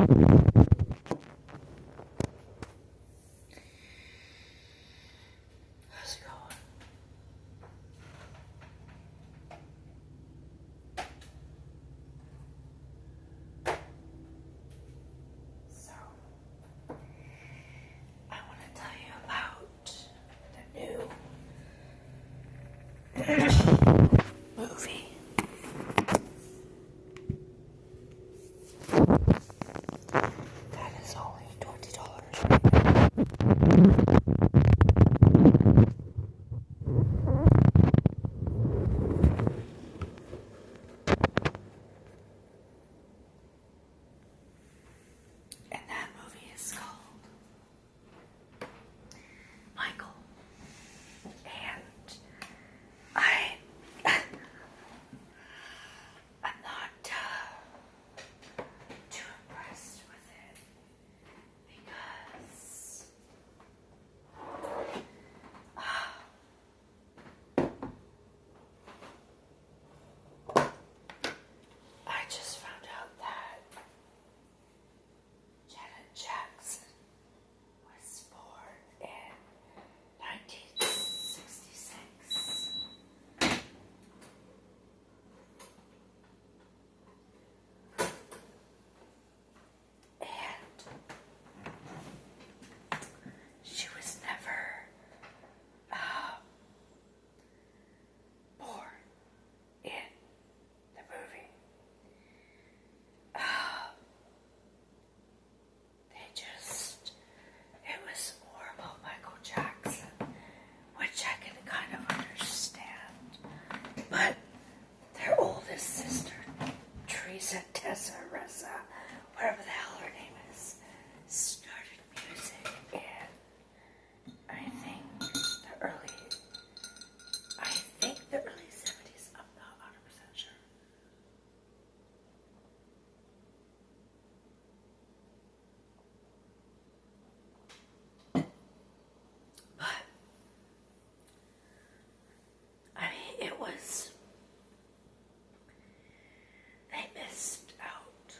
How's it going? So, I want to tell you about the new movie. That is only $20 And that movie is called Michael. And I'm not too impressed with it because I just found out that Janet Jackson was born in 1966. And she was never born in the movie. It was more about Michael Jackson, which I can kind of understand. But their oldest sister, Teresa, Tessa, Reza, whatever the hell her name is, started music in, I think the early 70s. I'm not 100% sure. But, I mean, they missed out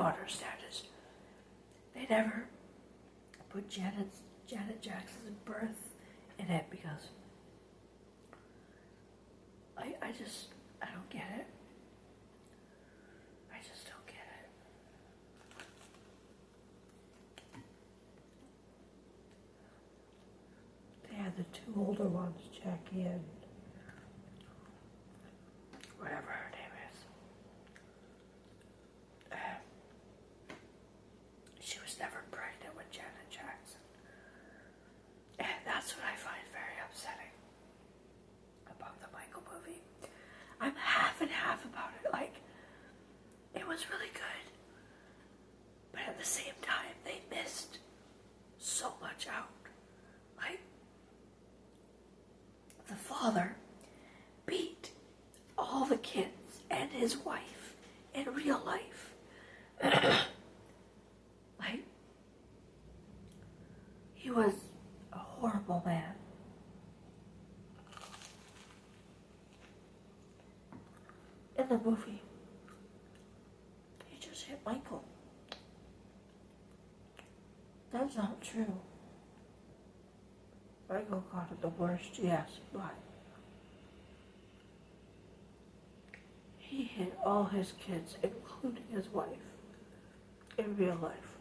understand is they never put Janet Jackson's birth in it because I don't get it. I just don't get it. They had the two older ones check in. Whatever her name is. She was never pregnant with Janet Jackson. And that's what I find very upsetting about the Michael movie. I'm half and half about it. Like, it was really good. But at the same time, they missed so much out. Like, the father beat all the kids and his wife in real life. Like, he was a horrible man. In the movie, he just hit Michael. That's not true. Michael got it the worst, yes, but he hit all his kids, including his wife, in real life.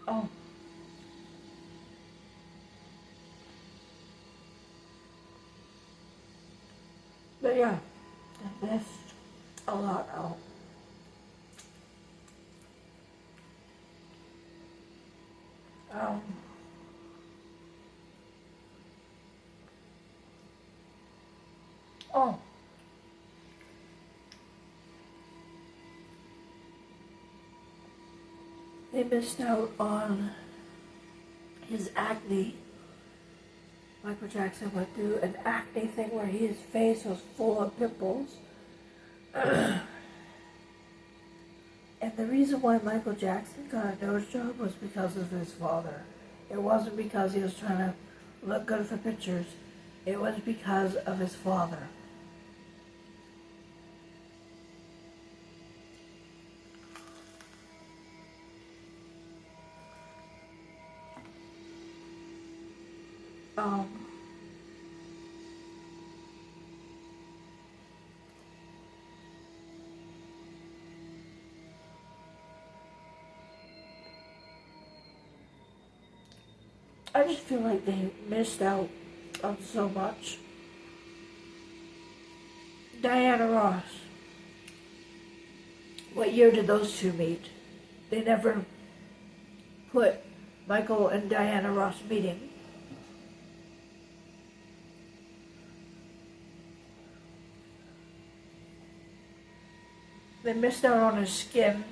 Oh. But yeah, I missed a lot out. Um, oh. They missed out on his acne. Michael Jackson went through an acne thing where his face was full of pimples. And the reason why Michael Jackson got a nose job was because of his father. It wasn't because he was trying to look good for pictures. It was because of his father. I just feel like they missed out on so much. Diana Ross. What year did those two meet? They never put Michael and Diana Ross meeting. They missed out on his skin.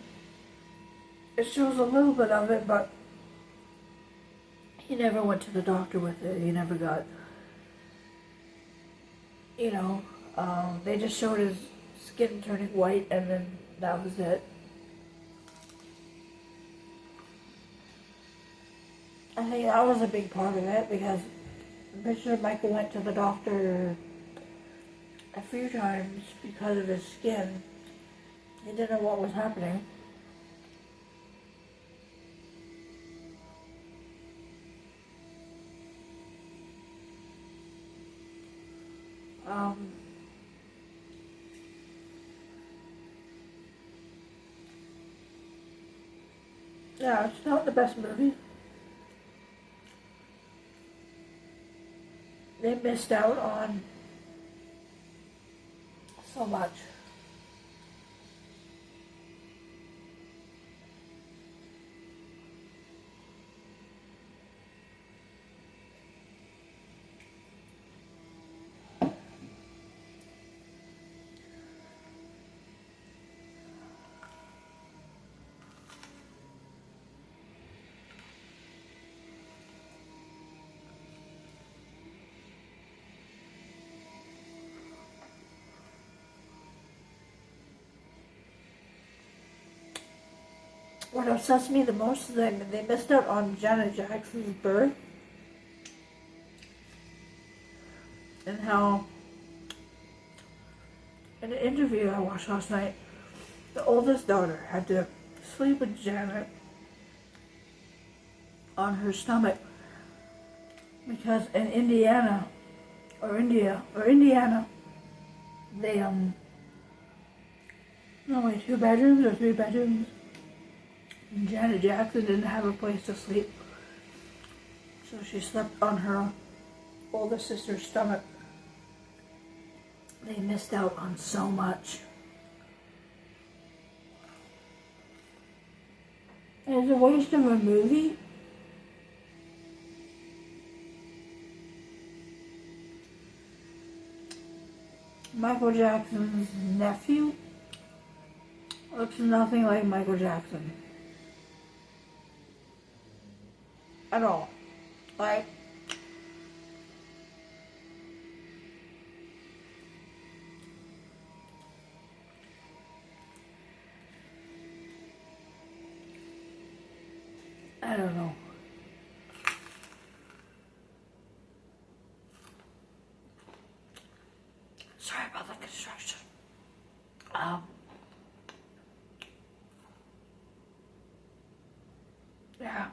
It shows a little bit of it, but he never went to the doctor with it. He never got, they just showed his skin turning white and then that was it. I think that was a big part of it because I'm pretty sure Michael went to the doctor a few times because of his skin. He didn't know what was happening. Yeah, it's not the best movie. They missed out on so much. what upsets me the most is that they missed out on Janet Jackson's birth and how in an interview I watched last night, the oldest daughter had to sleep with Janet on her stomach because in Indiana, they only 2 bedrooms or 3 bedrooms. And Janet Jackson didn't have a place to sleep, so she slept on her older sister's stomach. They missed out on so much. And it's a waste of a movie. Michael Jackson's nephew looks nothing like Michael Jackson. At all. Like, I don't know. Sorry about the construction. Yeah.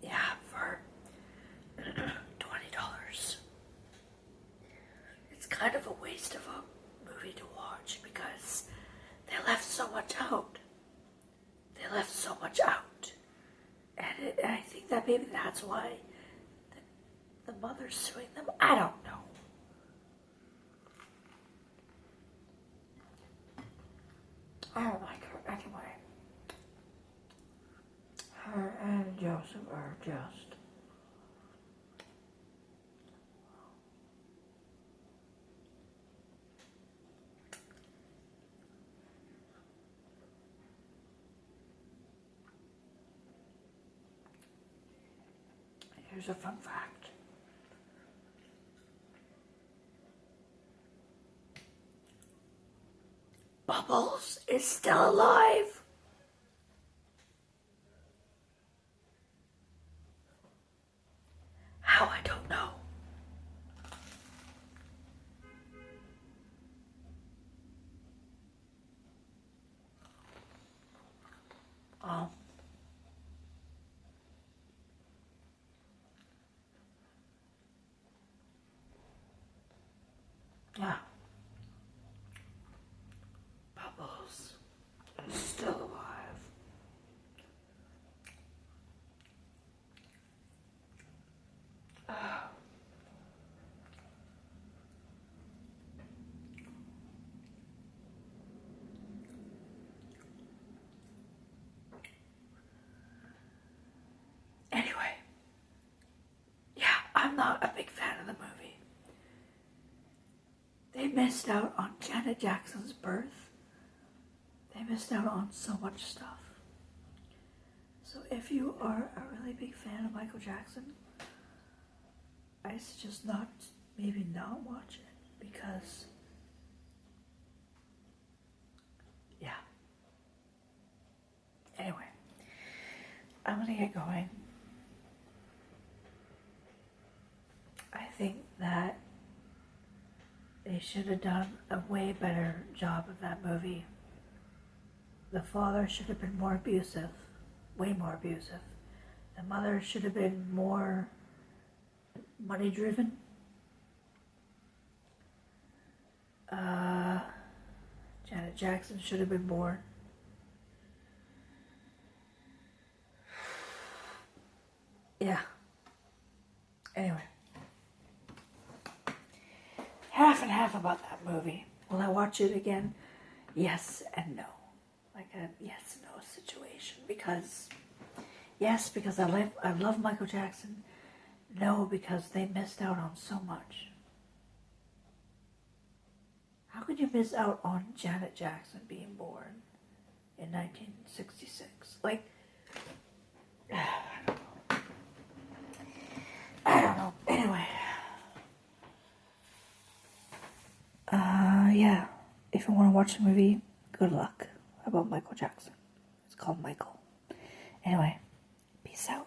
Yeah, for $20. It's kind of a waste of a movie to watch because they left so much out. They left so much out. And I think that maybe that's why the mother's suing them. I don't know. I don't like her anyway. Her and Joseph are just... Here's a fun fact. Bubbles is still alive. How, I don't know. Yeah. Bubbles is still alive. Anyway, yeah, I'm not a big fan of the movie. They missed out on Janet Jackson's birth. They missed out on so much stuff. So if you are a really big fan of Michael Jackson, I suggest maybe not watch it because, yeah. Anyway, I'm gonna get going. I think that they should have done a way better job of that movie. The father should have been more abusive, way more abusive. The mother should have been more money driven. Janet Jackson should have been born. Yeah. Anyway. Half and half about that movie. Will I watch it again? Yes and no. Like a yes no situation. Because yes, because I love Michael Jackson. No, because they missed out on so much. How could you miss out on Janet Jackson being born? in 1966. Like, I don't know. Anyway. Yeah. If you want to watch the movie, good luck. About Michael Jackson. It's called Michael. Anyway, peace out.